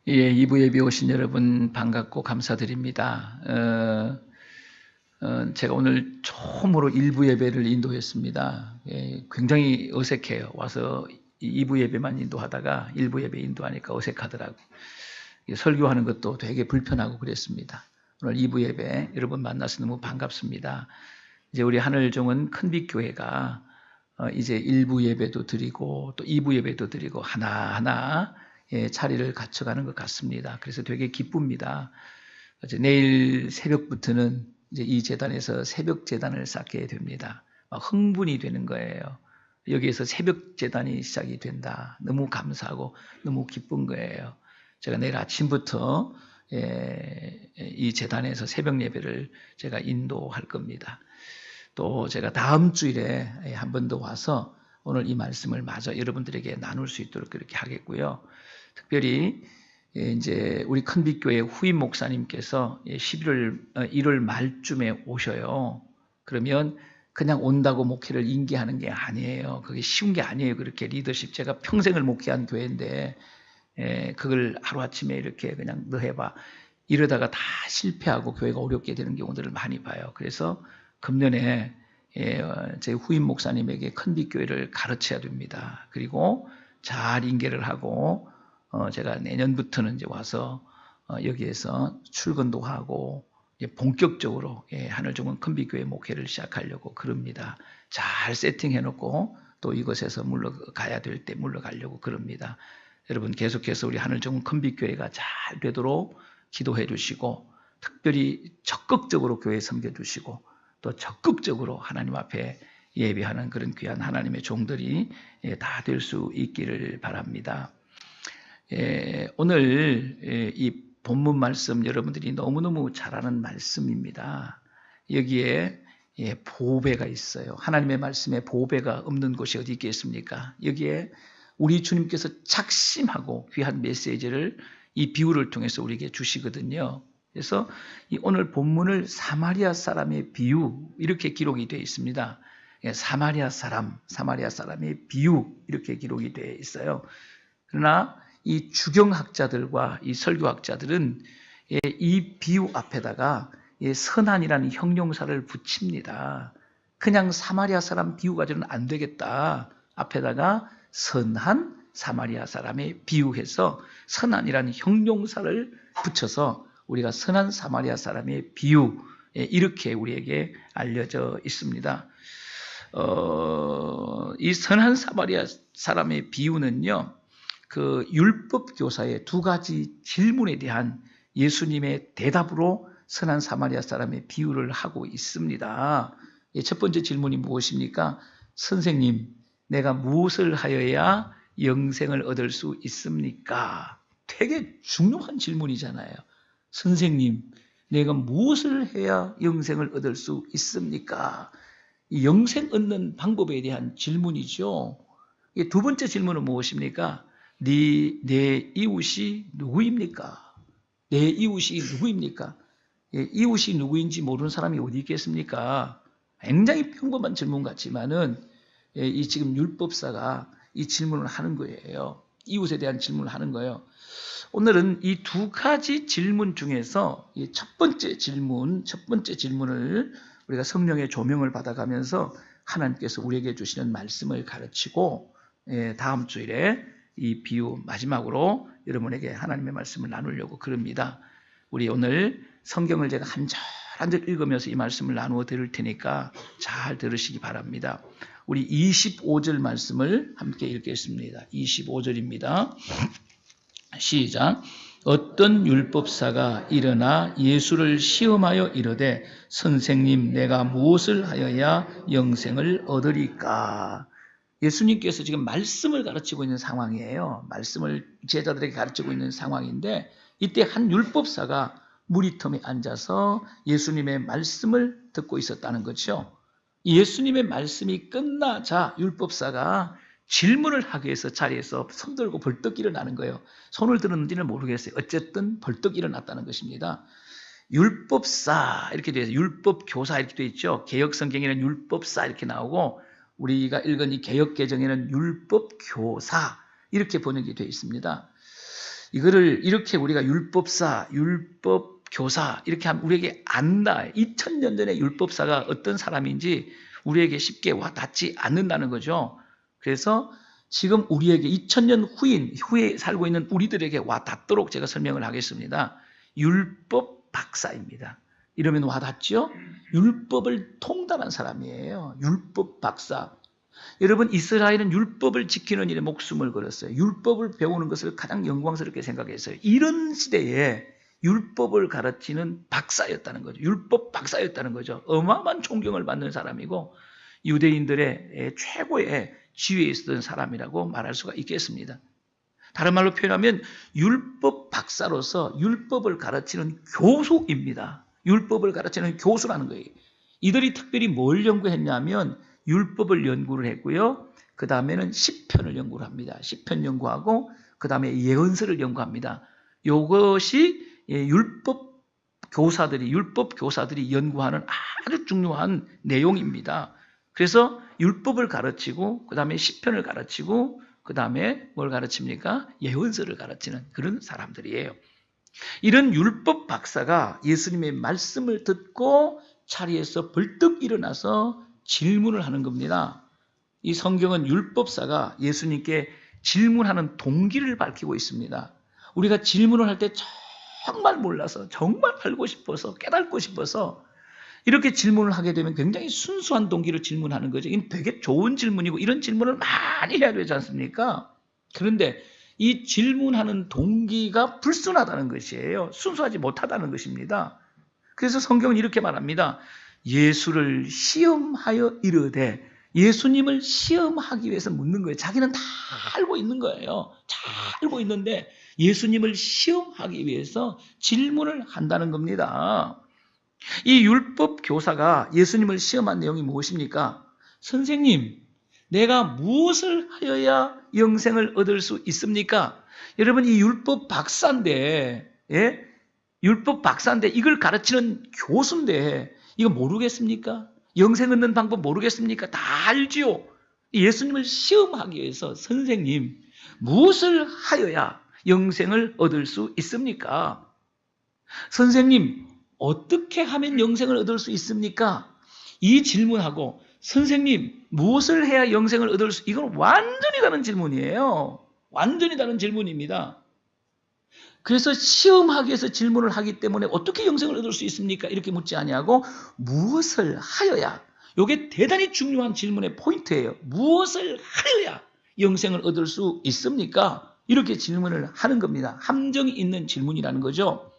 예, 2부 예배 오신 여러분 반갑고 감사드립니다. 제가 오늘 처음으로 1부 예배를 인도했습니다. 예, 굉장히 어색해요. 와서 2부 예배만 인도하다가 1부 예배 인도하니까 어색하더라고요. 설교하는 것도 되게 불편하고 그랬습니다. 오늘 2부 예배 여러분 만나서 너무 반갑습니다. 이제 우리 하늘종은 큰빛교회가 이제 1부 예배도 드리고 또 2부 예배도 드리고 하나하나 자리를 갖춰가는 것 같습니다. 그래서 되게 기쁩니다. 이제 내일 새벽부터는 이제 이 재단에서 새벽 재단을 쌓게 됩니다. 막 흥분이 되는 거예요. 여기에서 새벽 재단이 시작이 된다. 너무 감사하고 너무 기쁜 거예요. 제가 내일 아침부터 이 재단에서 새벽 예배를 제가 인도할 겁니다. 또 제가 다음 주일에 한 번 더 와서 오늘 이 말씀을 마저 여러분들에게 나눌 수 있도록 그렇게 하겠고요. 특별히 이제 우리 큰빛교회 후임 목사님께서 1월 말쯤에 오셔요. 그러면 그냥 온다고 목회를 인계하는 게 아니에요. 그게 쉬운 게 아니에요. 그렇게 리더십, 제가 평생을 목회한 교회인데 그걸 하루아침에 이렇게 그냥 너 해봐 이러다가 다 실패하고 교회가 어렵게 되는 경우들을 많이 봐요. 그래서 금년에 제 후임 목사님에게 큰빛교회를 가르쳐야 됩니다. 그리고 잘 인계를 하고 제가 내년부터는 이제 와서 여기에서 출근도 하고 본격적으로 하늘종은 큰빛교회 목회를 시작하려고 그럽니다. 잘 세팅해놓고 또 이곳에서 물러가야 될 때 물러가려고 그럽니다. 여러분 계속해서 우리 하늘종은 큰빛교회가 잘 되도록 기도해 주시고 특별히 적극적으로 교회 섬겨주시고 또 적극적으로 하나님 앞에 예배하는 그런 귀한 하나님의 종들이 다 될 수 있기를 바랍니다. 오늘 이 본문 말씀 여러분들이 너무너무 잘 아는 말씀입니다. 여기에 보배가 있어요. 하나님의 말씀에 보배가 없는 곳이 어디 있겠습니까? 여기에 우리 주님께서 작심하고 귀한 메시지를 이 비유를 통해서 우리에게 주시거든요. 그래서 오늘 본문을 사마리아 사람의 비유 이렇게 기록이 되어 있습니다. 사마리아 사람의 비유 이렇게 기록이 되어 있어요. 그러나 이 주경학자들과 이 설교학자들은 이 비유 앞에다가 선한이라는 형용사를 붙입니다. 그냥 사마리아 사람 비유 가지고는 안 되겠다. 앞에다가 선한 사마리아 사람의 비유해서 선한이라는 형용사를 붙여서 우리가 선한 사마리아 사람의 비유 이렇게 우리에게 알려져 있습니다. 이 선한 사마리아 사람의 비유는요. 그 율법 교사의 두 가지 질문에 대한 예수님의 대답으로 선한 사마리아 사람의 비유를 하고 있습니다. 첫 번째 질문이 무엇입니까? 선생님, 내가 무엇을 하여야 영생을 얻을 수 있습니까? 되게 중요한 질문이잖아요. 선생님, 내가 무엇을 해야 영생을 얻을 수 있습니까? 이 영생 얻는 방법에 대한 질문이죠. 두 번째 질문은 무엇입니까? 내 이웃이 누구입니까? 내 이웃이 누구입니까? 이웃이 누구인지 모르는 사람이 어디 있겠습니까? 굉장히 평범한 질문 같지만은 이 지금 율법사가 이 질문을 하는 거예요. 이웃에 대한 질문을 하는 거예요. 오늘은 이 두 가지 질문 중에서 첫 번째 질문을 우리가 성령의 조명을 받아가면서 하나님께서 우리에게 주시는 말씀을 가르치고 다음 주일에 이 비유 마지막으로 여러분에게 하나님의 말씀을 나누려고 그럽니다. 우리 오늘 성경을 제가 한 절 읽으면서 이 말씀을 나누어 드릴 테니까 잘 들으시기 바랍니다. 우리 25절 말씀을 함께 읽겠습니다. 25절입니다. 시작. 어떤 율법사가 일어나 예수를 시험하여 이르되 선생님 내가 무엇을 하여야 영생을 얻으리까? 예수님께서 지금 말씀을 가르치고 있는 상황이에요. 말씀을 제자들에게 가르치고 있는 상황인데 이때 한 율법사가 무리텀에 앉아서 예수님의 말씀을 듣고 있었다는 거죠. 예수님의 말씀이 끝나자 율법사가 질문을 하기 위해서 자리에서 손 들고 벌떡 일어나는 거예요. 손을 들었는지는 모르겠어요. 어쨌든 벌떡 일어났다는 것입니다. 율법사 이렇게 되어 있어요. 율법교사 이렇게 되어 있죠. 개혁성경에는 율법사 이렇게 나오고 우리가 읽은 이 개혁개정에는 율법교사 이렇게 번역이 되어 있습니다. 이거를 이렇게 우리가 율법사, 율법교사 이렇게 하면 우리에게 안다. 2000년 전에 율법사가 어떤 사람인지 우리에게 쉽게 와닿지 않는다는 거죠. 그래서 지금 우리에게 2000년 후에 살고 있는 우리들에게 와닿도록 제가 설명을 하겠습니다. 율법 박사입니다. 이러면 와닿죠? 율법을 통달한 사람이에요. 율법 박사. 여러분, 이스라엘은 율법을 지키는 일에 목숨을 걸었어요. 율법을 배우는 것을 가장 영광스럽게 생각했어요. 이런 시대에 율법을 가르치는 박사였다는 거죠. 율법 박사였다는 거죠. 어마어마한 존경을 받는 사람이고 유대인들의 최고의 지위에 있었던 사람이라고 말할 수가 있겠습니다. 다른 말로 표현하면 율법 박사로서 율법을 가르치는 교수입니다. 율법을 가르치는 교수라는 거예요. 이들이 특별히 뭘 연구했냐면 율법을 연구를 했고요. 그 다음에는 시편을 연구를 합니다. 시편 연구하고 그 다음에 예언서를 연구합니다. 이것이 율법 교사들이 연구하는 아주 중요한 내용입니다. 그래서 율법을 가르치고 그 다음에 시편을 가르치고 그 다음에 뭘 가르칩니까? 예언서를 가르치는 그런 사람들이에요. 이런 율법 박사가 예수님의 말씀을 듣고 자리에서 벌떡 일어나서 질문을 하는 겁니다. 이 성경은 율법사가 예수님께 질문하는 동기를 밝히고 있습니다. 우리가 질문을 할 때 정말 몰라서, 정말 알고 싶어서, 깨닫고 싶어서 이렇게 질문을 하게 되면 굉장히 순수한 동기로 질문하는 거죠. 이건 되게 좋은 질문이고 이런 질문을 많이 해야 되지 않습니까? 그런데 이 질문하는 동기가 불순하다는 것이에요. 순수하지 못하다는 것입니다. 그래서 성경은 이렇게 말합니다. 예수를 시험하여 이르되, 예수님을 시험하기 위해서 묻는 거예요. 자기는 다 알고 있는 거예요. 잘 알고 있는데 예수님을 시험하기 위해서 질문을 한다는 겁니다. 이 율법 교사가 예수님을 시험한 내용이 무엇입니까? 선생님, 내가 무엇을 하여야 영생을 얻을 수 있습니까? 여러분, 이 율법 박사인데, 율법 박사인데 이걸 가르치는 교수인데 이거 모르겠습니까? 영생 얻는 방법 모르겠습니까? 다 알지요. 예수님을 시험하기 위해서 선생님, 무엇을 하여야 영생을 얻을 수 있습니까? 선생님, 어떻게 하면 영생을 얻을 수 있습니까? 이 질문하고 선생님, 무엇을 해야 영생을 얻을 수, 이건 완전히 다른 질문이에요. 완전히 다른 질문입니다. 그래서 시험하기 위해서 질문을 하기 때문에 어떻게 영생을 얻을 수 있습니까? 이렇게 묻지 아니하고 무엇을 하여야, 이게 대단히 중요한 질문의 포인트예요. 무엇을 하여야 영생을 얻을 수 있습니까? 이렇게 질문을 하는 겁니다. 함정이 있는 질문이라는 거죠.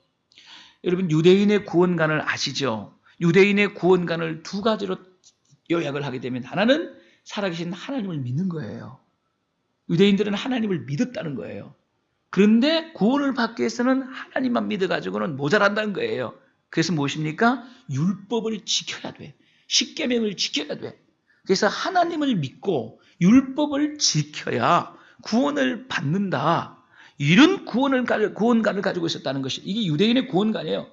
여러분, 유대인의 구원관을 아시죠? 유대인의 구원관을 두 가지로 요약을 하게 되면 하나는 살아계신 하나님을 믿는 거예요. 유대인들은 하나님을 믿었다는 거예요. 그런데 구원을 받기 위해서는 하나님만 믿어가지고는 모자란다는 거예요. 그래서 무엇입니까? 율법을 지켜야 돼. 십계명을 지켜야 돼. 그래서 하나님을 믿고 율법을 지켜야 구원을 받는다. 이런 구원관을 가지고 있었다는 것이, 이게 유대인의 구원관이에요.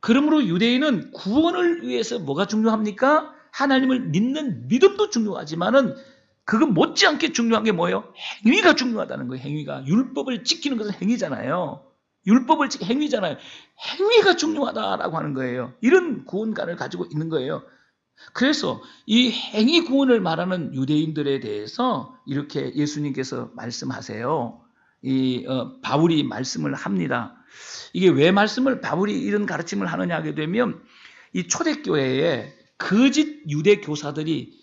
그러므로 유대인은 구원을 위해서 뭐가 중요합니까? 하나님을 믿는 믿음도 중요하지만은 그거 못지않게 중요한 게 뭐예요? 행위가 중요하다는 거예요. 행위가. 율법을 지키는 것은 행위잖아요. 행위잖아요. 행위가 중요하다라고 하는 거예요. 이런 구원관을 가지고 있는 거예요. 그래서 이 행위 구원을 말하는 유대인들에 대해서 이렇게 예수님께서 말씀하세요. 바울이 말씀을 합니다. 이게 왜 바울이 이런 가르침을 하느냐 하게 되면, 이 초대교회에 거짓 유대 교사들이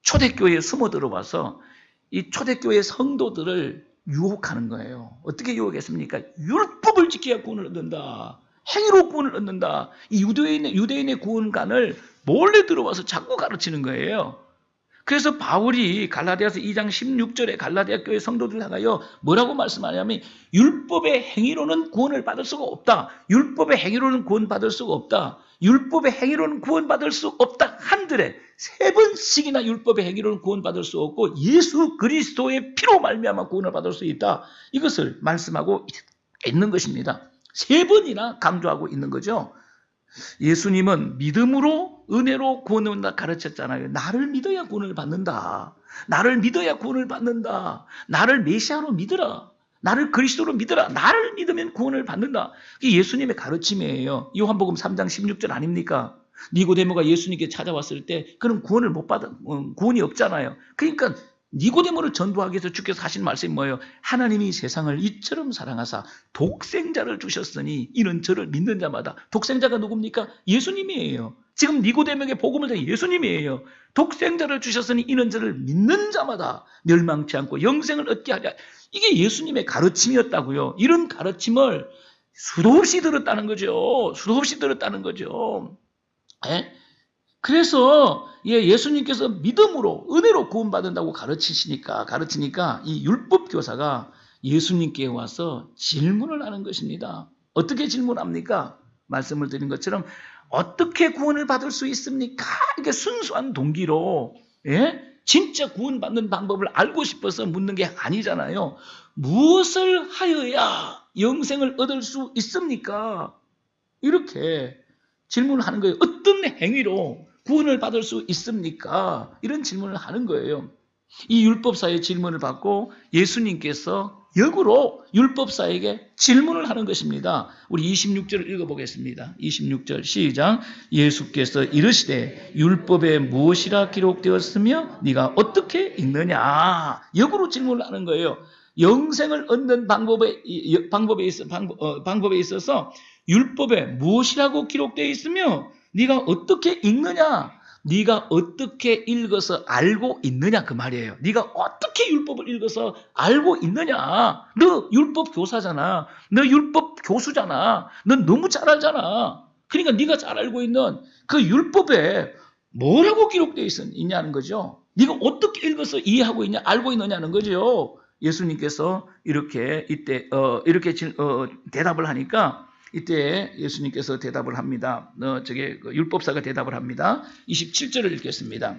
초대교회에 숨어 들어와서 이 초대교회 성도들을 유혹하는 거예요. 어떻게 유혹했습니까? 율법을 지켜야 구원을 얻는다. 행위로 구원을 얻는다. 이 유대인의 구원관을 몰래 들어와서 자꾸 가르치는 거예요. 그래서 바울이 갈라디아서 2장 16절에 갈라디아 교회 성도들 향하여 뭐라고 말씀하냐면, 율법의 행위로는 구원을 받을 수가 없다. 율법의 행위로는 구원받을 수가 없다. 율법의 행위로는 구원받을 수 없다. 한들에 3번씩이나 율법의 행위로는 구원받을 수 없고 예수 그리스도의 피로 말미암아 구원을 받을 수 있다. 이것을 말씀하고 있는 것입니다. 3번이나 강조하고 있는 거죠. 예수님은 믿음으로 은혜로 구원을 얻는다 가르쳤잖아요. 나를 믿어야 구원을 받는다. 나를 믿어야 구원을 받는다. 나를 메시아로 믿으라. 나를 그리스도로 믿어라. 나를 믿으면 구원을 받는다. 이게 예수님의 가르침이에요. 요한복음 3장 16절 아닙니까? 니고데모가 예수님께 찾아왔을 때 그는 구원을 못 받아, 구원이 없잖아요. 그러니까 니고데모를 전도하기 위해서 주께서 하신 말씀이 뭐예요? 하나님이 세상을 이처럼 사랑하사 독생자를 주셨으니 이는 저를 믿는 자마다. 독생자가 누굽니까? 예수님이에요. 지금 니고데모에게 복음을 전한 예수님이에요. 독생자를 주셨으니 이는 저를 믿는 자마다 멸망치 않고 영생을 얻게 하랴. 이게 예수님의 가르침이었다고요. 이런 가르침을 수도 없이 들었다는 거죠. 수도 없이 들었다는 거죠. 예? 그래서 예수님께서 믿음으로 은혜로 구원받는다고 가르치니까 이 율법 교사가 예수님께 와서 질문을 하는 것입니다. 어떻게 질문합니까? 말씀을 드린 것처럼 어떻게 구원을 받을 수 있습니까? 이게 순수한 동기로 진짜 구원받는 방법을 알고 싶어서 묻는 게 아니잖아요. 무엇을 하여야 영생을 얻을 수 있습니까? 이렇게 질문을 하는 거예요. 어떤 행위로 구원을 받을 수 있습니까? 이런 질문을 하는 거예요. 이 율법사의 질문을 받고 예수님께서 역으로 율법사에게 질문을 하는 것입니다. 우리 26절을 읽어보겠습니다. 26절 시작. 예수께서 이르시되 율법에 무엇이라 기록되었으며 네가 어떻게 읽느냐. 역으로 질문을 하는 거예요. 영생을 얻는 방법에 있어서 율법에 무엇이라고 기록되어 있으며 네가 어떻게 읽느냐? 네가 어떻게 읽어서 알고 있느냐 그 말이에요. 네가 어떻게 율법을 읽어서 알고 있느냐? 너 율법 교사잖아. 너 율법 교수잖아. 넌 너무 잘 알잖아. 그러니까 네가 잘 알고 있는 그 율법에 뭐라고 기록되어 있냐는 거죠. 네가 어떻게 읽어서 이해하고 있냐, 알고 있느냐는 거죠. 예수님께서 이렇게 대답을 하니까 이때 예수님께서 대답을 합니다. 율법사가 대답을 합니다. 27절을 읽겠습니다.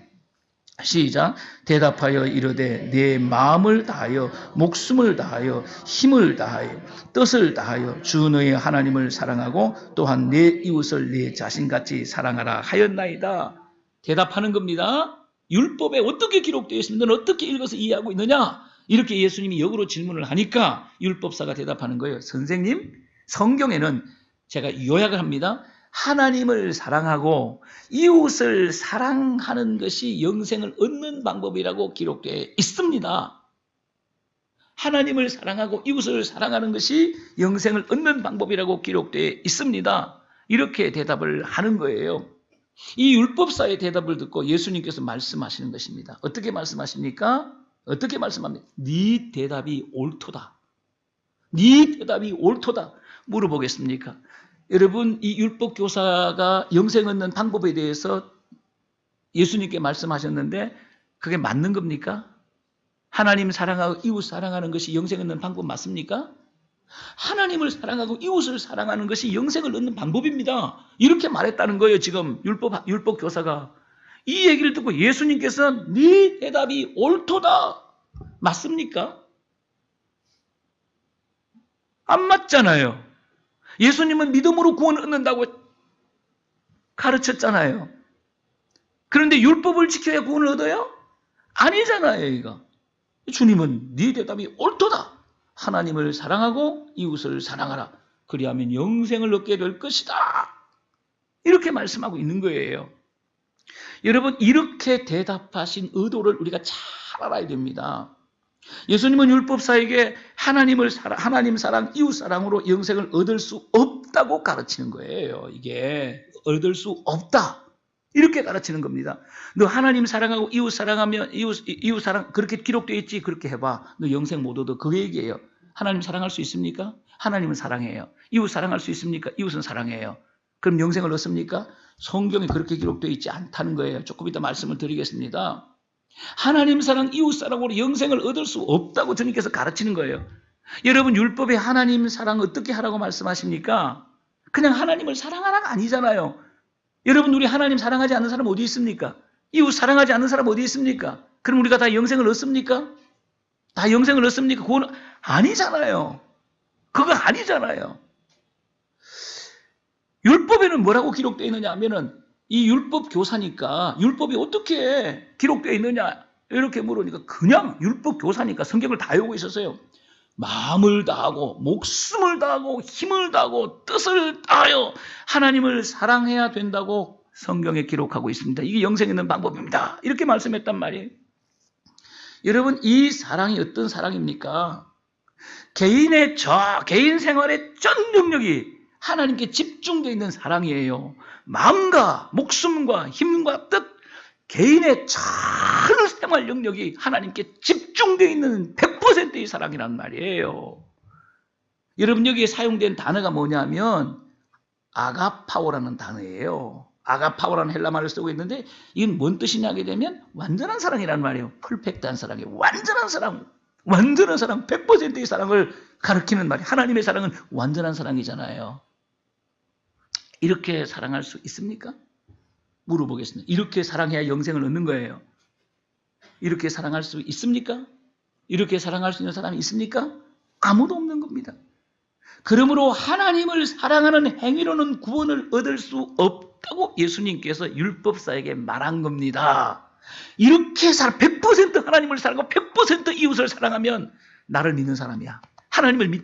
시작. 대답하여 이르되 내 마음을 다하여 목숨을 다하여 힘을 다하여 뜻을 다하여 주 너의 하나님을 사랑하고 또한 내 이웃을 내 자신같이 사랑하라 하였나이다. 대답하는 겁니다. 율법에 어떻게 기록되어 있으면 너는 어떻게 읽어서 이해하고 있느냐? 이렇게 예수님이 역으로 질문을 하니까 율법사가 대답하는 거예요. 선생님, 성경에는 제가 요약을 합니다. 하나님을 사랑하고 이웃을 사랑하는 것이 영생을 얻는 방법이라고 기록되어 있습니다. 하나님을 사랑하고 이웃을 사랑하는 것이 영생을 얻는 방법이라고 기록되어 있습니다. 이렇게 대답을 하는 거예요. 이 율법사의 대답을 듣고 예수님께서 말씀하시는 것입니다. 어떻게 말씀하십니까? 어떻게 말씀합니까? 네 대답이 옳도다. 네 대답이 옳도다. 물어보겠습니까? 여러분, 이 율법 교사가 영생 얻는 방법에 대해서 예수님께 말씀하셨는데 그게 맞는 겁니까? 하나님 사랑하고 이웃 사랑하는 것이 영생 얻는 방법 맞습니까? 하나님을 사랑하고 이웃을 사랑하는 것이 영생을 얻는 방법입니다. 이렇게 말했다는 거예요. 지금 율법 교사가. 이 얘기를 듣고 예수님께서 네 대답이 옳도다. 맞습니까? 안 맞잖아요. 예수님은 믿음으로 구원을 얻는다고 가르쳤잖아요. 그런데 율법을 지켜야 구원을 얻어요? 아니잖아요, 이거. 주님은 네 대답이 옳도다. 하나님을 사랑하고 이웃을 사랑하라. 그리하면 영생을 얻게 될 것이다. 이렇게 말씀하고 있는 거예요. 여러분, 이렇게 대답하신 의도를 우리가 잘 알아야 됩니다. 예수님은 율법사에게 하나님 사랑, 이웃 사랑으로 영생을 얻을 수 없다고 가르치는 거예요. 이게 얻을 수 없다. 이렇게 가르치는 겁니다. 너 하나님 사랑하고 이웃 사랑하면 이웃 사랑 그렇게 기록되어 있지? 그렇게 해봐. 너 영생 못 얻어. 그 얘기예요. 하나님 사랑할 수 있습니까? 하나님은 사랑해요. 이웃 사랑할 수 있습니까? 이웃은 사랑해요. 그럼 영생을 얻습니까? 성경에 그렇게 기록되어 있지 않다는 거예요. 조금 이따 말씀을 드리겠습니다. 하나님 사랑, 이웃 사랑으로 영생을 얻을 수 없다고 주님께서 가르치는 거예요. 여러분, 율법에 하나님 사랑 어떻게 하라고 말씀하십니까? 그냥 하나님을 사랑하라가 아니잖아요. 여러분, 우리 하나님 사랑하지 않는 사람 어디 있습니까? 이웃 사랑하지 않는 사람 어디 있습니까? 그럼 우리가 다 영생을 얻습니까? 다 영생을 얻습니까? 그건 아니잖아요. 그거 아니잖아요. 율법에는 뭐라고 기록되어 있느냐 하면은 이 율법 교사니까 율법이 어떻게 기록되어 있느냐 이렇게 물으니까 그냥 율법 교사니까 성경을 다 외우고 있었어요. 마음을 다하고 목숨을 다하고 힘을 다하고 뜻을 다하여 하나님을 사랑해야 된다고 성경에 기록하고 있습니다. 이게 영생에 있는 방법입니다. 이렇게 말씀했단 말이에요. 여러분, 이 사랑이 어떤 사랑입니까? 개인 생활의 전 능력이 하나님께 집중되어 있는 사랑이에요. 마음과 목숨과 힘과 뜻, 개인의 전 생활 영역이 하나님께 집중되어 있는 100%의 사랑이란 말이에요. 여러분, 여기에 사용된 단어가 뭐냐면 아가파오라는 단어예요. 아가파오라는 헬라말을 쓰고 있는데 이건 뭔 뜻이냐 하게 되면 완전한 사랑이란 말이에요. 퍼펙트한 사랑이에요. 완전한 사랑, 100%의 사랑을 가리키는 말이에요. 하나님의 사랑은 완전한 사랑이잖아요. 이렇게 사랑할 수 있습니까? 물어보겠습니다. 이렇게 사랑해야 영생을 얻는 거예요. 이렇게 사랑할 수 있습니까? 이렇게 사랑할 수 있는 사람이 있습니까? 아무도 없는 겁니다. 그러므로 하나님을 사랑하는 행위로는 구원을 얻을 수 없다고 예수님께서 율법사에게 말한 겁니다. 이렇게 100% 하나님을 사랑하고 100% 이웃을 사랑하면 나를 믿는 사람이야.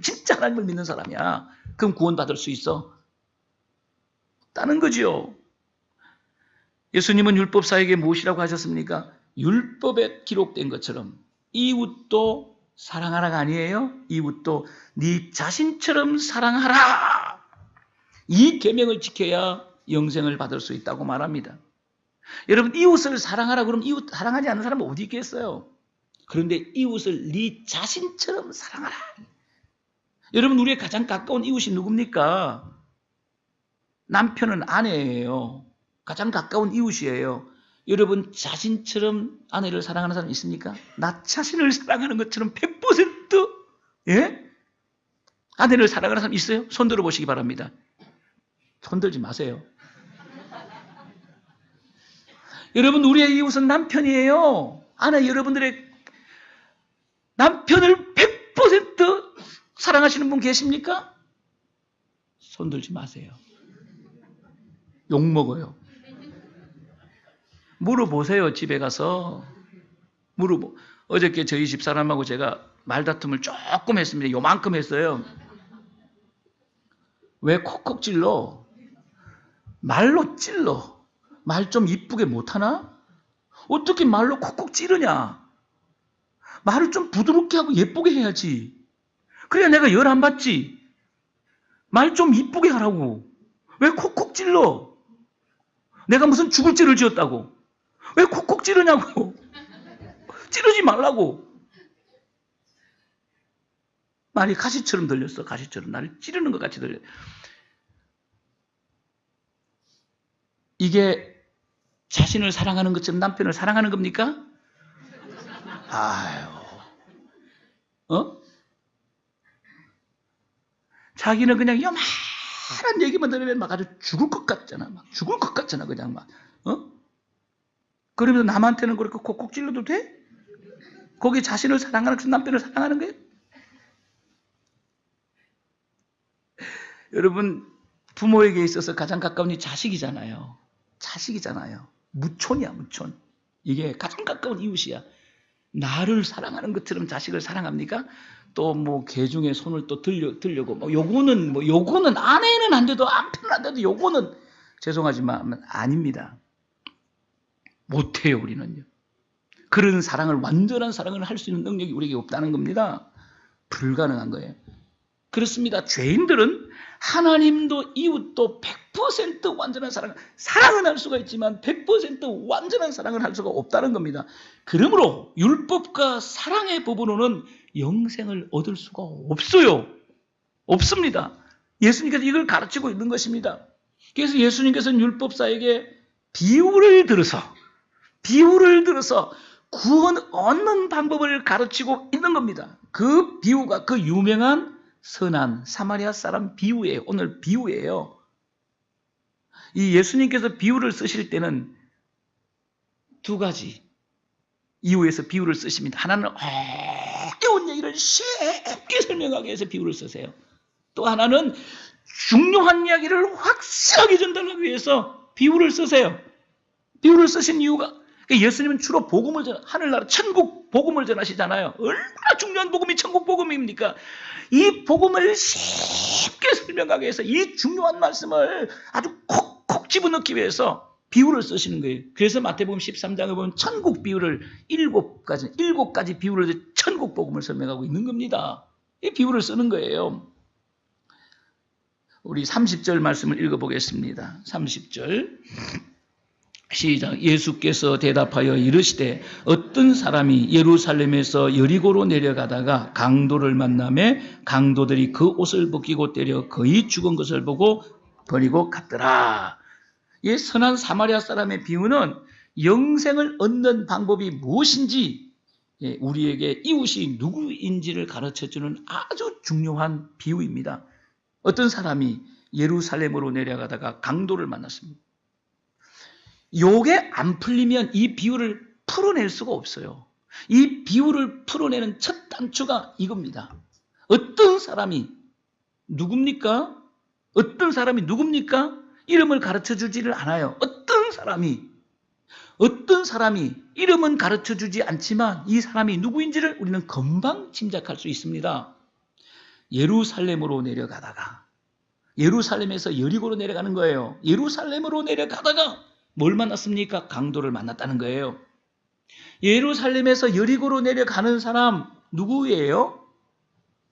진짜 하나님을 믿는 사람이야. 그럼 구원받을 수 있어? 없다는 거죠. 예수님은 율법사에게 무엇이라고 하셨습니까? 율법에 기록된 것처럼 이웃도 사랑하라가 아니에요. 이웃도 네 자신처럼 사랑하라. 이 계명을 지켜야 영생을 받을 수 있다고 말합니다. 여러분, 이웃을 사랑하라 그러면 이웃 사랑하지 않는 사람은 어디 있겠어요? 그런데 이웃을 네 자신처럼 사랑하라. 여러분, 우리의 가장 가까운 이웃이 누굽니까? 남편은 아내예요. 가장 가까운 이웃이에요. 여러분, 자신처럼 아내를 사랑하는 사람 있습니까? 나 자신을 사랑하는 것처럼 100% 예? 아내를 사랑하는 사람 있어요? 손 들어보시기 바랍니다. 손 들지 마세요. 여러분, 우리의 이웃은 남편이에요. 아내 여러분들의 남편을 100% 사랑하시는 분 계십니까? 손 들지 마세요. 욕먹어요. 물어보세요. 집에 가서 어저께 저희 집사람하고 제가 말다툼을 조금 했습니다. 요만큼 했어요. 왜 콕콕 찔러? 말로 찔러. 말 좀 이쁘게 못하나? 어떻게 말로 콕콕 찌르냐? 말을 좀 부드럽게 하고 예쁘게 해야지. 그래야 내가 열 안 받지. 말 좀 이쁘게 하라고. 왜 콕콕 찔러? 내가 무슨 죽을 죄를 지었다고. 왜 콕콕 찌르냐고. 찌르지 말라고. 말이 가시처럼 들렸어. 가시처럼. 나를 찌르는 것 같이 들려. 이게 자신을 사랑하는 것처럼 남편을 사랑하는 겁니까? 아유. 자기는 그냥 요만한 얘기만 들으면 막 아주 죽을 것 같잖아. 막 죽을 것 같잖아. 그냥 막. 그러면서 남한테는 그렇게 콕콕 찔러도 돼? 거기 자신을 사랑하는 그 남편을 사랑하는 거예요? 여러분, 부모에게 있어서 가장 가까운 이 자식이잖아요. 무촌이야, 무촌. 이게 가장 가까운 이웃이야. 나를 사랑하는 것처럼 자식을 사랑합니까? 또 뭐 개중에 손을 또 들려고 요거는 아내는 안 돼도 남편은 안 돼도 요거는 죄송하지만 아닙니다. 못해요. 우리는요. 그런 사랑을, 완전한 사랑을 할 수 있는 능력이 우리에게 없다는 겁니다. 불가능한 거예요. 그렇습니다. 죄인들은 하나님도 이웃도 100% 완전한 사랑은 할 수가 있지만 100% 완전한 사랑을 할 수가 없다는 겁니다. 그러므로 율법과 사랑의 부분으로는 영생을 얻을 수가 없어요. 없습니다. 예수님께서 이걸 가르치고 있는 것입니다. 그래서 예수님께서는 율법사에게 비유를 들어서 구원 얻는 방법을 가르치고 있는 겁니다. 그 비유가 그 유명한 선한 사마리아 사람 비유예요. 오늘 비유예요. 이 예수님께서 비유를 쓰실 때는 두 가지 이유에서 비유를 쓰십니다. 하나는 어려운 얘기를 쉽게 설명하기 위해서 비유를 쓰세요. 또 하나는 중요한 이야기를 확실하게 전달하기 위해서 비유를 쓰세요. 비유를 쓰신 이유가, 예수님은 주로 복음을 하늘나라 천국 복음을 전하시잖아요. 얼마나 중요한 복음이 천국 복음입니까? 이 복음을 쉽게 설명하기 위해서 이 중요한 말씀을 아주 콕콕 집어넣기 위해서 비유를 쓰시는 거예요. 그래서 마태복음 13장에 보면 천국 비유를 7가지 비유를 해서 천국 복음을 설명하고 있는 겁니다. 이 비유를 쓰는 거예요. 우리 30절 말씀을 읽어보겠습니다. 30절 시작. 예수께서 대답하여 이르시되 어떤 사람이 예루살렘에서 여리고로 내려가다가 강도를 만나매 강도들이 그 옷을 벗기고 때려 거의 죽은 것을 보고 버리고 갔더라. 이 선한 사마리아 사람의 비유는 영생을 얻는 방법이 무엇인지 우리에게 이웃이 누구인지를 가르쳐주는 아주 중요한 비유입니다. 어떤 사람이 예루살렘으로 내려가다가 강도를 만났습니다. 요게 안 풀리면 이 비유를 풀어낼 수가 없어요. 이 비유를 풀어내는 첫 단추가 이겁니다. 어떤 사람이 누굽니까? 어떤 사람이 누굽니까? 이름을 가르쳐주지를 않아요. 어떤 사람이 이름은 가르쳐주지 않지만 이 사람이 누구인지를 우리는 금방 짐작할 수 있습니다. 예루살렘으로 내려가다가 예루살렘에서 여리고로 내려가는 거예요. 예루살렘으로 내려가다가 뭘 만났습니까? 강도를 만났다는 거예요. 예루살렘에서 여리고로 내려가는 사람 누구예요?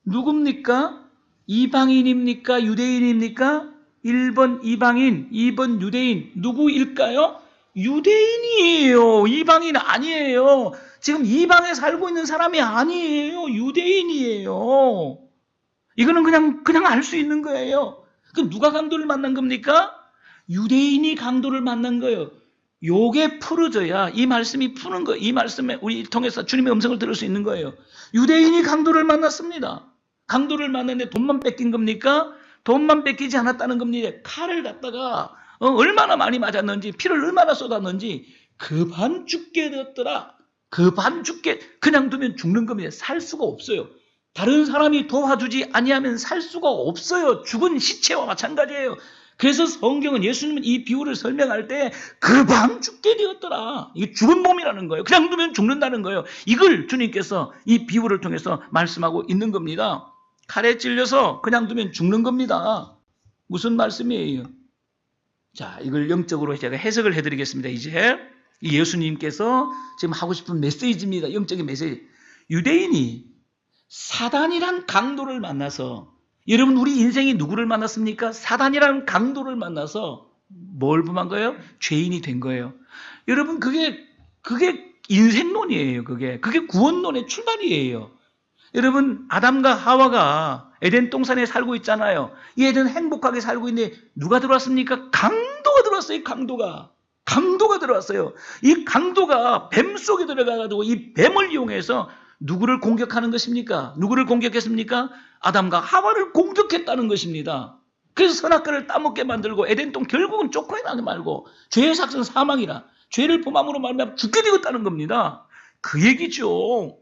누굽니까? 이방인입니까? 유대인입니까? 1번 이방인, 2번 유대인. 누구일까요? 유대인이에요. 이방인 아니에요. 지금 이방에 살고 있는 사람이 아니에요. 유대인이에요. 이거는 그냥 알 수 있는 거예요. 그럼 누가 강도를 만난 겁니까? 유대인이 강도를 만난 거예요. 요게 풀어져야 이 말씀이 푸는 거예요. 이 말씀에 우리 통해서 주님의 음성을 들을 수 있는 거예요. 유대인이 강도를 만났습니다. 강도를 만났는데 돈만 뺏긴 겁니까? 돈만 뺏기지 않았다는 겁니다. 칼을 갖다가 얼마나 많이 맞았는지, 피를 얼마나 쏟았는지 그 죽게 되었더라. 죽게 그냥 두면 죽는 겁니다. 살 수가 없어요. 다른 사람이 도와주지 아니하면 살 수가 없어요. 죽은 시체와 마찬가지예요. 그래서 성경은 예수님은 이 비유를 설명할 때 죽게 되었더라. 이게 죽은 몸이라는 거예요. 그냥 두면 죽는다는 거예요. 이걸 주님께서 이 비유를 통해서 말씀하고 있는 겁니다. 칼에 찔려서 그냥 두면 죽는 겁니다. 무슨 말씀이에요? 자, 이걸 영적으로 제가 해석을 해드리겠습니다. 이제 이 예수님께서 지금 하고 싶은 메시지입니다. 영적인 메시지. 유대인이 사단이란 강도를 만나서, 여러분 우리 인생이 누구를 만났습니까? 사단이라는 강도를 만나서 뭘 범한 거예요? 죄인이 된 거예요. 여러분 그게 인생론이에요. 그게 구원론의 출발이에요. 여러분 아담과 하와가 에덴 동산에 살고 있잖아요. 이 에덴 행복하게 살고 있는데 누가 들어왔습니까? 강도가 들어왔어요. 강도가 들어왔어요. 이 강도가 뱀 속에 들어가가지고 이 뱀을 이용해서 누구를 공격하는 것입니까? 누구를 공격했습니까? 아담과 하와를 공격했다는 것입니다. 그래서 선악과를 따먹게 만들고 에덴동 결국은 쫓겨나게 말고 죄의 삭은 사망이라 죄를 범함으로 말미암아 죽게 되었다는 겁니다. 그 얘기죠.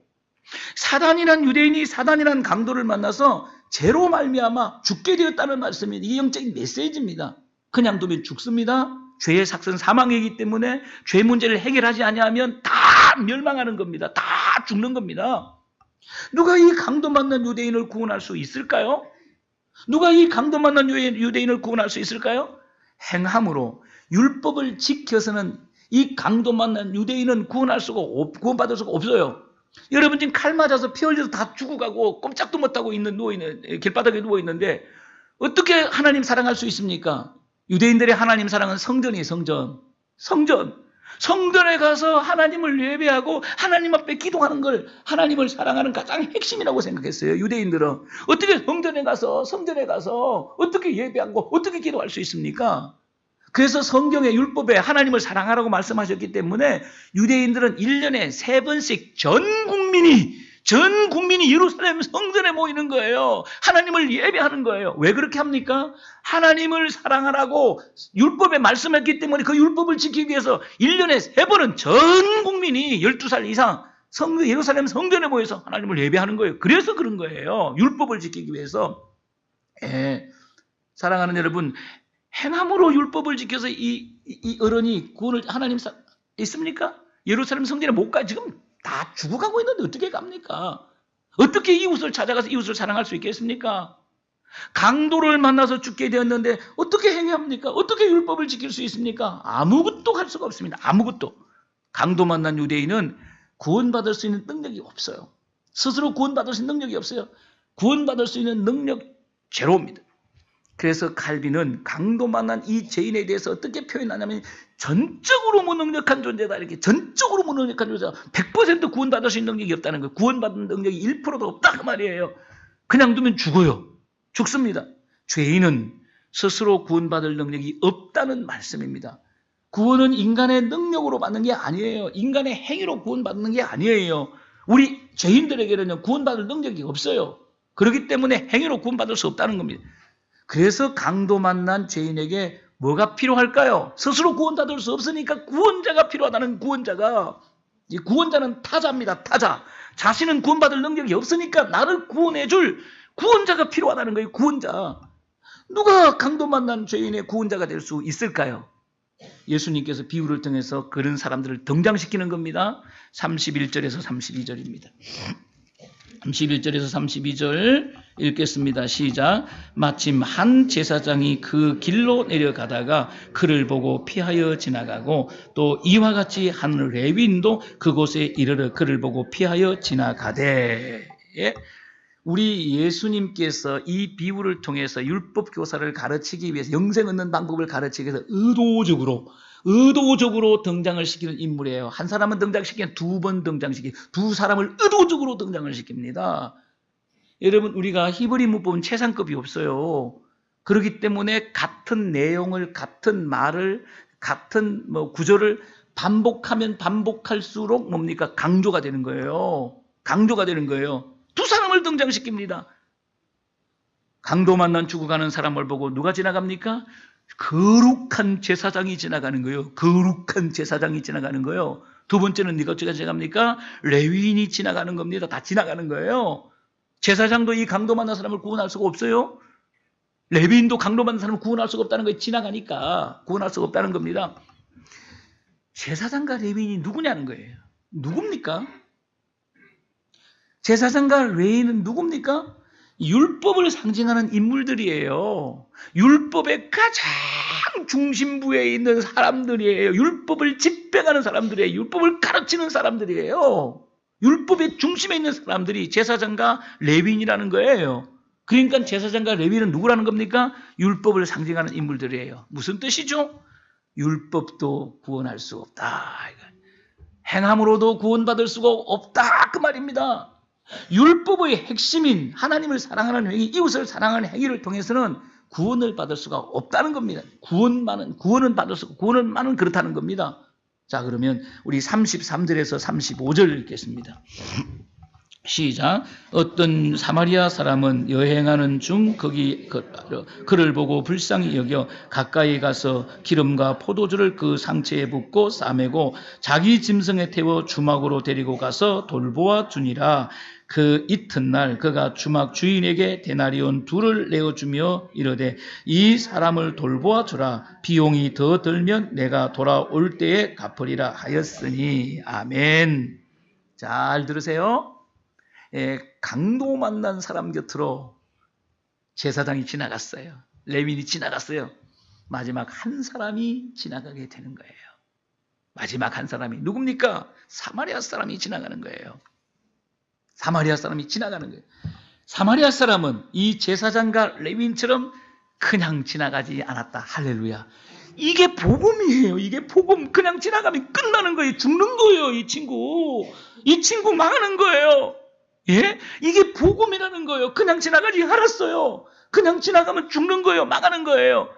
사단이란 유대인이 사단이란 강도를 만나서 죄로 말미암아 죽게 되었다는 말씀이 이 영적인 메시지입니다. 그냥 두면 죽습니다. 죄의 삭은 사망이기 때문에 죄 문제를 해결하지 아니하면 다 멸망하는 겁니다. 다 죽는 겁니다. 누가 이 강도 만난 유대인을 구원할 수 있을까요? 누가 이 강도 만난 유대인을 구원할 수 있을까요? 행함으로 율법을 지켜서는 이 강도 만난 유대인은 구원받을 수가 없어요. 여러분 지금 칼 맞아서 피 흘려서 다 죽어가고 꼼짝도 못하고 누워있는 길바닥에 누워있는데 어떻게 하나님 사랑할 수 있습니까? 유대인들의 하나님 사랑은 성전이에요. 성전에 가서 하나님을 예배하고 하나님 앞에 기도하는 걸 하나님을 사랑하는 가장 핵심이라고 생각했어요. 유대인들은 어떻게 성전에 가서 어떻게 예배하고 어떻게 기도할 수 있습니까? 그래서 성경의 율법에 하나님을 사랑하라고 말씀하셨기 때문에 유대인들은 1년에 3번씩 전 국민이 예루살렘 성전에 모이는 거예요. 하나님을 예배하는 거예요. 왜 그렇게 합니까? 하나님을 사랑하라고 율법에 말씀했기 때문에 그 율법을 지키기 위해서 1년에 3번은 전 국민이 12살 이상 예루살렘 성전에 모여서 하나님을 예배하는 거예요. 그래서 그런 거예요. 율법을 지키기 위해서. 사랑하는 여러분, 행함으로 율법을 지켜서 이 어른이 구원을 하나님 있습니까? 예루살렘 성전에 못 가. 지금 다 죽어가고 있는데 어떻게 갑니까? 어떻게 이웃을 찾아가서 이웃을 사랑할 수 있겠습니까? 강도를 만나서 죽게 되었는데 어떻게 행위합니까? 어떻게 율법을 지킬 수 있습니까? 아무것도 할 수가 없습니다. 아무것도. 강도 만난 유대인은 구원받을 수 있는 능력이 없어요. 스스로 구원받을 수 있는 능력이 없어요. 구원받을 수 있는 능력 제로입니다. 그래서 칼빈은 강도 만난 이 죄인에 대해서 어떻게 표현하냐면 전적으로 무능력한 존재다. 이렇게 전적으로 무능력한 존재다. 100% 구원받을 수 있는 능력이 없다는 거예요. 구원받는 능력이 1%도 없다 그 말이에요. 그냥 두면 죽어요. 죽습니다. 죄인은 스스로 구원받을 능력이 없다는 말씀입니다. 구원은 인간의 능력으로 받는 게 아니에요. 인간의 행위로 구원받는 게 아니에요. 우리 죄인들에게는 구원받을 능력이 없어요. 그렇기 때문에 행위로 구원받을 수 없다는 겁니다. 그래서 강도 만난 죄인에게 뭐가 필요할까요? 스스로 구원받을 수 없으니까 구원자가 필요하다는 구원자가. 이 구원자는 타자입니다. 타자. 자신은 구원받을 능력이 없으니까 나를 구원해줄 구원자가 필요하다는 거예요. 구원자. 누가 강도 만난 죄인의 구원자가 될 수 있을까요? 예수님께서 비유를 통해서 그런 사람들을 등장시키는 겁니다. 31절에서 32절입니다. 31절에서 32절 읽겠습니다. 시작. 마침 한 제사장이 그 길로 내려가다가 그를 보고 피하여 지나가고 또 이와 같이 한 레위인도 그곳에 이르러 그를 보고 피하여 지나가되. 우리 예수님께서 이 비유를 통해서 율법 교사를 가르치기 위해서 영생 얻는 방법을 가르치기 위해서 의도적으로 등장을 시키는 인물이에요. 한 사람은 등장시키면 두 번 등장시키고 두 사람을 의도적으로 등장을 시킵니다. 여러분 우리가 히브리 문법은 최상급이 없어요. 그렇기 때문에 같은 내용을 같은 말을 같은 구조를 반복하면 반복할수록 뭡니까? 강조가 되는 거예요. 강조가 되는 거예요. 두 사람을 등장시킵니다. 강도 만난 죽어가는 사람을 보고 누가 지나갑니까? 거룩한 제사장이 지나가는 거예요. 거룩한 제사장이 지나가는 거예요. 두 번째는 누가 지나갑니까? 레위인이 지나가는 겁니다. 다 지나가는 거예요. 제사장도 이 강도 만난 사람을 구원할 수가 없어요. 레위인도 강도 만난 사람을 구원할 수가 없다는 거예요. 지나가니까 구원할 수가 없다는 겁니다. 제사장과 레위인이 누구냐는 거예요. 누굽니까? 제사장과 레위인은 누굽니까? 율법을 상징하는 인물들이에요. 율법의 가장 중심부에 있는 사람들이에요. 율법을 집행하는 사람들이에요. 율법을 가르치는 사람들이에요. 율법의 중심에 있는 사람들이 제사장과 레위인이라는 거예요. 그러니까 제사장과 레위인은 누구라는 겁니까? 율법을 상징하는 인물들이에요. 무슨 뜻이죠? 율법도 구원할 수 없다. 행함으로도 구원받을 수가 없다. 그 말입니다. 율법의 핵심인 하나님을 사랑하는 행위, 이웃을 사랑하는 행위를 통해서는 구원을 받을 수가 없다는 겁니다. 구원은 받을 수 없고 구원만은 그렇다는 겁니다. 자, 그러면 우리 33절에서 35절 읽겠습니다. 시작. 어떤 사마리아 사람은 여행하는 중 그를 보고 불쌍히 여겨 가까이 가서 기름과 포도주를 그 상체에 붓고 싸매고 자기 짐승에 태워 주막으로 데리고 가서 돌보아 주니라. 그 이튿날 그가 주막 주인에게 데나리온 2를 내어주며 이르되 이 사람을 돌보아 주라. 비용이 더 들면 내가 돌아올 때에 갚으리라 하였으니. 아멘. 잘 들으세요. 강도 만난 사람 곁으로 제사장이 지나갔어요. 레위인이 지나갔어요. 마지막 한 사람이 지나가게 되는 거예요. 마지막 한 사람이 누굽니까? 사마리아 사람이 지나가는 거예요. 사마리아 사람이 지나가는 거예요. 사마리아 사람은 이 제사장과 레위인처럼 그냥 지나가지 않았다. 할렐루야. 이게 복음이에요. 이게 복음. 그냥 지나가면 끝나는 거예요. 죽는 거예요. 이 친구 망하는 거예요. 예? 이게 복음이라는 거예요. 그냥 지나가지 않았어요. 그냥 지나가면 죽는 거예요. 망하는 거예요.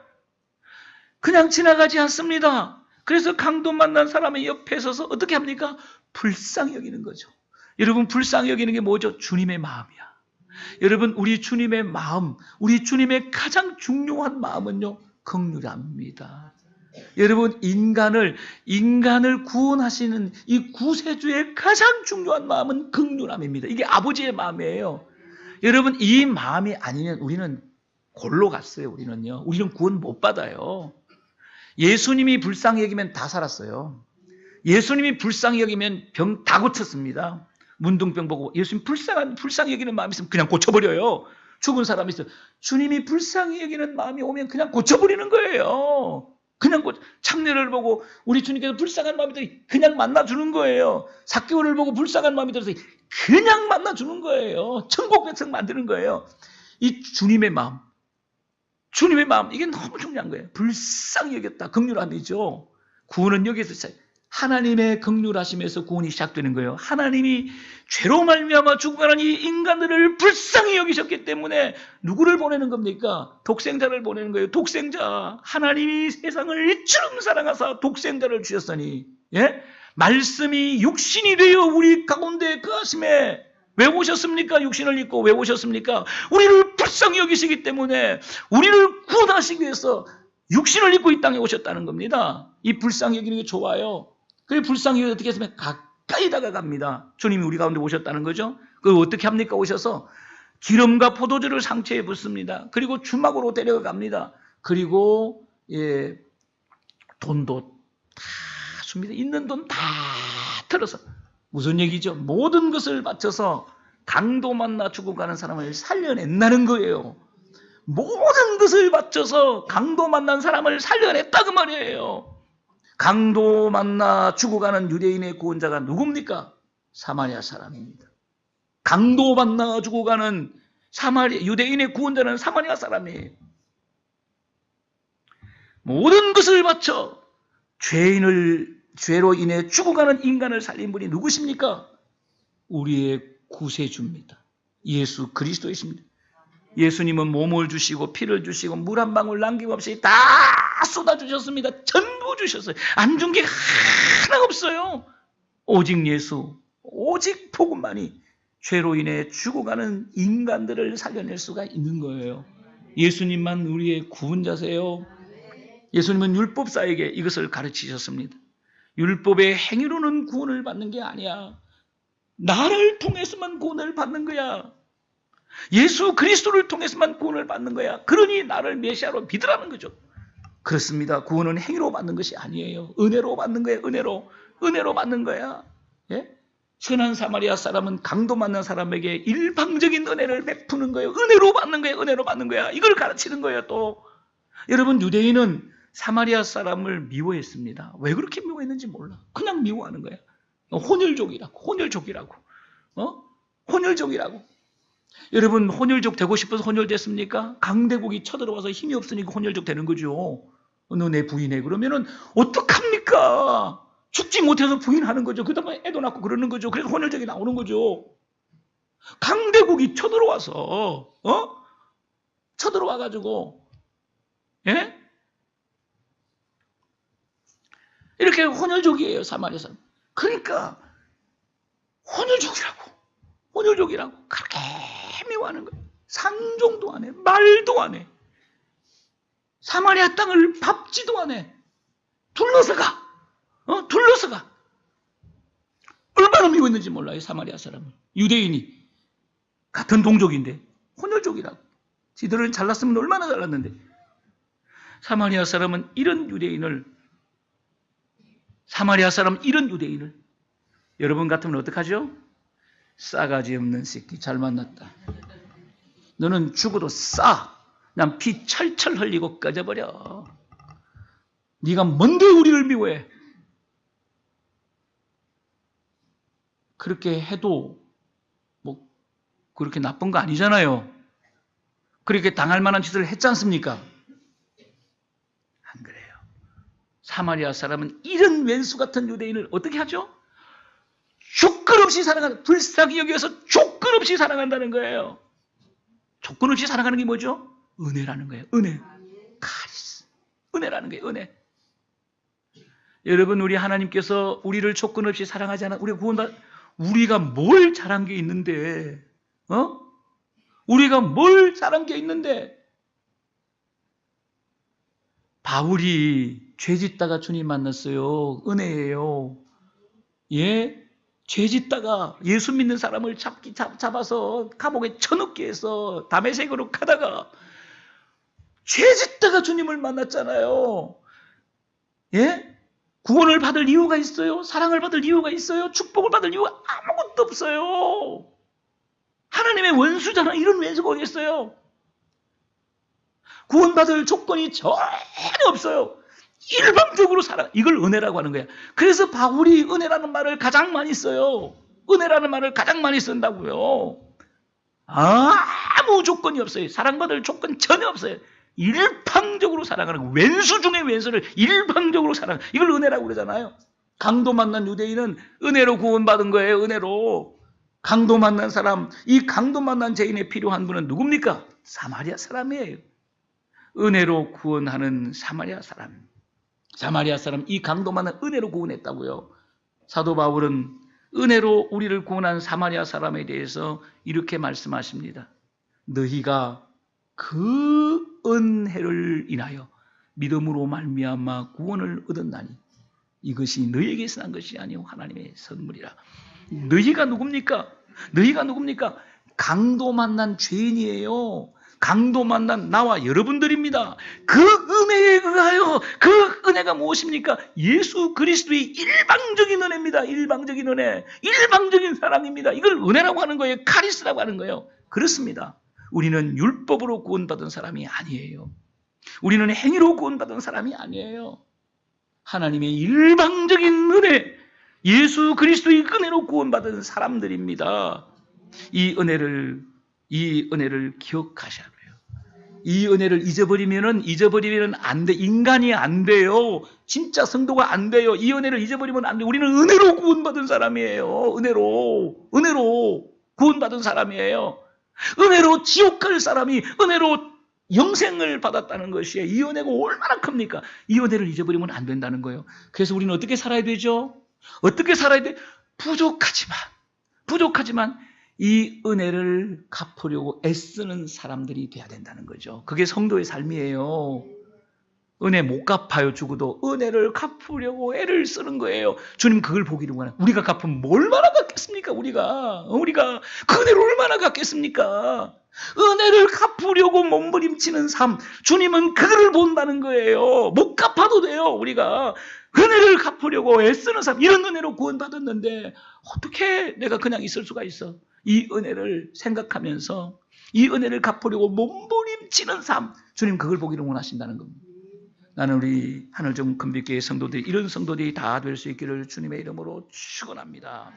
그냥 지나가지 않습니다. 그래서 강도 만난 사람의 옆에 서서 어떻게 합니까? 불쌍히 여기는 거죠. 여러분, 불쌍히 여기는 게 뭐죠? 주님의 마음이야. 여러분, 우리 주님의 마음, 우리 주님의 가장 중요한 마음은요, 긍휼합니다. 여러분, 인간을 구원하시는 이 구세주의 가장 중요한 마음은 긍휼함입니다. 이게 아버지의 마음이에요. 여러분, 이 마음이 아니면 우리는 골로 갔어요. 우리는 구원 못 받아요. 예수님이 불쌍히 여기면 다 살았어요. 예수님이 불쌍히 여기면 병 다 고쳤습니다. 문둥병 보고 예수님 불쌍히 여기는 마음이 있으면 그냥 고쳐버려요. 죽은 사람이 있어요. 주님이 불쌍히 여기는 마음이 오면 그냥 고쳐버리는 거예요. 그냥 창녀를 보고 우리 주님께서 불쌍한 마음이 들어서 그냥 만나주는 거예요. 삭개오를 보고 불쌍한 마음이 들어서 그냥 만나주는 거예요. 천국 백성 만드는 거예요. 이 주님의 마음 이게 너무 중요한 거예요. 불쌍히 여겼다. 긍휼함이죠. 구원은 여기서 시작해요. 하나님의 긍휼하심에서 구원이 시작되는 거예요. 하나님이 죄로 말미암아 죽어가는 이 인간들을 불쌍히 여기셨기 때문에 누구를 보내는 겁니까? 독생자를 보내는 거예요. 독생자. 하나님이 세상을 이처럼 사랑하사 독생자를 주셨으니, 예? 말씀이 육신이 되어 우리 가운데 거하심에 왜 오셨습니까? 육신을 입고 왜 오셨습니까? 우리를 불쌍히 여기시기 때문에 우리를 구원하시기 위해서 육신을 입고 이 땅에 오셨다는 겁니다. 이 불쌍히 여기는 게 좋아요. 그리고 불쌍히 여기 어떻게 했으면 가까이 다가갑니다. 주님이 우리 가운데 오셨다는 거죠. 그걸 어떻게 합니까? 오셔서 기름과 포도주를 상처에 붓습니다. 그리고 주막으로 데려갑니다. 그리고 돈도 다 줍니다. 있는 돈 다 털어서 무슨 얘기죠? 모든 것을 바쳐서 강도 만나 죽어가는 사람을 살려낸다는 거예요. 모든 것을 바쳐서 강도 만난 사람을 살려냈다 그 말이에요. 강도 만나 죽어가는 유대인의 구원자가 누굽니까? 사마리아 사람입니다. 강도 만나 죽어가는 유대인의 구원자는 사마리아 사람이에요. 모든 것을 바쳐 죄로 인해 죽어가는 인간을 살린 분이 누구십니까? 우리의 구세주입니다. 예수 그리스도이십니다. 예수님은 몸을 주시고 피를 주시고 물 한 방울 남김없이 다 쏟아주셨습니다. 전부 주셨어요. 안 준 게 하나 없어요. 오직 예수, 오직 복음만이 죄로 인해 죽어가는 인간들을 살려낼 수가 있는 거예요. 예수님만 우리의 구원자세요. 예수님은 율법사에게 이것을 가르치셨습니다. 율법의 행위로는 구원을 받는 게 아니야. 나를 통해서만 구원을 받는 거야. 예수 그리스도를 통해서만 구원을 받는 거야. 그러니 나를 메시아로 믿으라는 거죠. 그렇습니다. 구원은 행위로 받는 것이 아니에요. 은혜로 받는 거예요. 은혜로 받는 거야. 예? 선한 사마리아 사람은 강도 만난 사람에게 일방적인 은혜를 베푸는 거예요. 은혜로 받는 거예요. 은혜로 받는 거야. 이걸 가르치는 거예요. 또 여러분, 유대인은 사마리아 사람을 미워했습니다. 왜 그렇게 미워했는지 몰라. 그냥 미워하는 거야. 혼혈족이라고. 혼혈족이라고. 여러분, 혼혈족 되고 싶어서 혼혈됐습니까? 강대국이 쳐들어와서 힘이 없으니까 혼혈족 되는 거죠. 너 내 부인해. 그러면은 어떡합니까? 죽지 못해서 부인하는 거죠. 그다음에 애도 낳고 그러는 거죠. 그래서 혼혈족이 나오는 거죠. 강대국이 쳐들어와서, 쳐들어와가지고, 예? 이렇게 혼혈족이에요, 사마리아 사람. 그러니까, 혼혈족이라고 그렇게 미워하는 거예요. 상종도 안 해. 말도 안 해. 사마리아 땅을 밟지도 안 해. 둘러서 가. 얼마나 미워했는지 몰라요, 사마리아 사람을. 유대인이. 같은 동족인데 혼혈족이라고. 지들은 잘났으면 얼마나 잘났는데. 사마리아 사람은 이런 유대인을 여러분 같으면 어떡하죠? 싸가지 없는 새끼 잘 만났다. 너는 죽어도 싸. 난 피 철철 흘리고 꺼져버려. 네가 뭔데 우리를 미워해? 그렇게 해도 뭐 그렇게 나쁜 거 아니잖아요. 그렇게 당할 만한 짓을 했지 않습니까? 안 그래요. 사마리아 사람은 이런 왼수 같은 유대인을 어떻게 하죠? 조건 없이 사랑하는, 불쌍히 여기서 조건 없이 사랑한다는 거예요. 조건 없이 사랑하는 게 뭐죠? 은혜라는 거예요. 은혜. 카리스. 은혜라는 거예요. 은혜. 여러분, 우리 하나님께서 우리를 조건 없이 사랑하지 않아. 우리가 뭘 잘한 게 있는데, 우리가 뭘 잘한 게 있는데, 바울이 죄 짓다가 주님 만났어요. 은혜예요. 예? 죄 짓다가 예수 믿는 사람을 잡아서 감옥에 쳐넣게 해서 다메섹으로 가다가 죄 짓다가 주님을 만났잖아요. 예? 구원을 받을 이유가 있어요? 사랑을 받을 이유가 있어요? 축복을 받을 이유가 아무것도 없어요. 하나님의 원수잖아. 이런 원수가 어디 있어요? 구원받을 조건이 전혀 없어요. 일방적으로 살아. 이걸 은혜라고 하는 거야. 그래서 바울이 은혜라는 말을 가장 많이 써요. 은혜라는 말을 가장 많이 쓴다고요. 아무 조건이 없어요. 사랑받을 조건 전혀 없어요. 일방적으로 사랑하는 거. 왼수 중에 왼수를 일방적으로 사랑하는 거. 이걸 은혜라고 그러잖아요. 강도 만난 유대인은 은혜로 구원받은 거예요. 은혜로. 강도 만난 사람, 이 강도 만난 죄인에 필요한 분은 누굽니까? 사마리아 사람이에요. 은혜로 구원하는 사마리아 사람. 사마리아 사람, 이 강도 만난 은혜로 구원했다고요. 사도 바울은 은혜로 우리를 구원한 사마리아 사람에 대해서 이렇게 말씀하십니다. 너희가 그 은혜를 인하여 믿음으로 말미암아 구원을 얻었나니 이것이 너희에게서 난 것이 아니요 하나님의 선물이라. 너희가 누굽니까? 너희가 누굽니까? 강도 만난 죄인이에요. 강도 만난 나와 여러분들입니다. 그 은혜에 의하여 그 은혜가 무엇입니까? 예수 그리스도의 일방적인 은혜입니다. 일방적인 은혜. 일방적인 사랑입니다. 이걸 은혜라고 하는 거예요. 카리스라고 하는 거예요. 그렇습니다. 우리는 율법으로 구원받은 사람이 아니에요. 우리는 행위로 구원받은 사람이 아니에요. 하나님의 일방적인 은혜, 예수 그리스도의 은혜로 구원받은 사람들입니다. 이 은혜를 기억하셔야 돼요. 이 은혜를 잊어버리면 안 돼. 인간이 안 돼요. 진짜 성도가 안 돼요. 이 은혜를 잊어버리면 안 돼요. 우리는 은혜로 구원받은 사람이에요. 은혜로 구원받은 사람이에요. 은혜로 지옥 갈 사람이 은혜로 영생을 받았다는 것이에요. 이 은혜가 얼마나 큽니까? 이 은혜를 잊어버리면 안 된다는 거예요. 그래서 우리는 어떻게 살아야 되죠? 어떻게 살아야 돼? 부족하지만 이 은혜를 갚으려고 애쓰는 사람들이 돼야 된다는 거죠. 그게 성도의 삶이에요. 은혜 못 갚아요. 죽어도 은혜를 갚으려고 애를 쓰는 거예요. 주님 그걸 보기를 원해요. 우리가 갚으면 얼마나 갚겠습니까? 우리가 그 은혜를 얼마나 갚겠습니까? 은혜를 갚으려고 몸부림치는 삶, 주님은 그거를 본다는 거예요. 못 갚아도 돼요. 우리가 은혜를 갚으려고 애쓰는 삶, 이런 은혜로 구원받았는데 어떻게 내가 그냥 있을 수가 있어? 이 은혜를 생각하면서 이 은혜를 갚으려고 몸부림치는 삶, 주님 그걸 보기를 원하신다는 겁니다. 나는 우리 하늘정 금빛교회 성도들이 이런 성도들이 다 될 수 있기를 주님의 이름으로 축원합니다.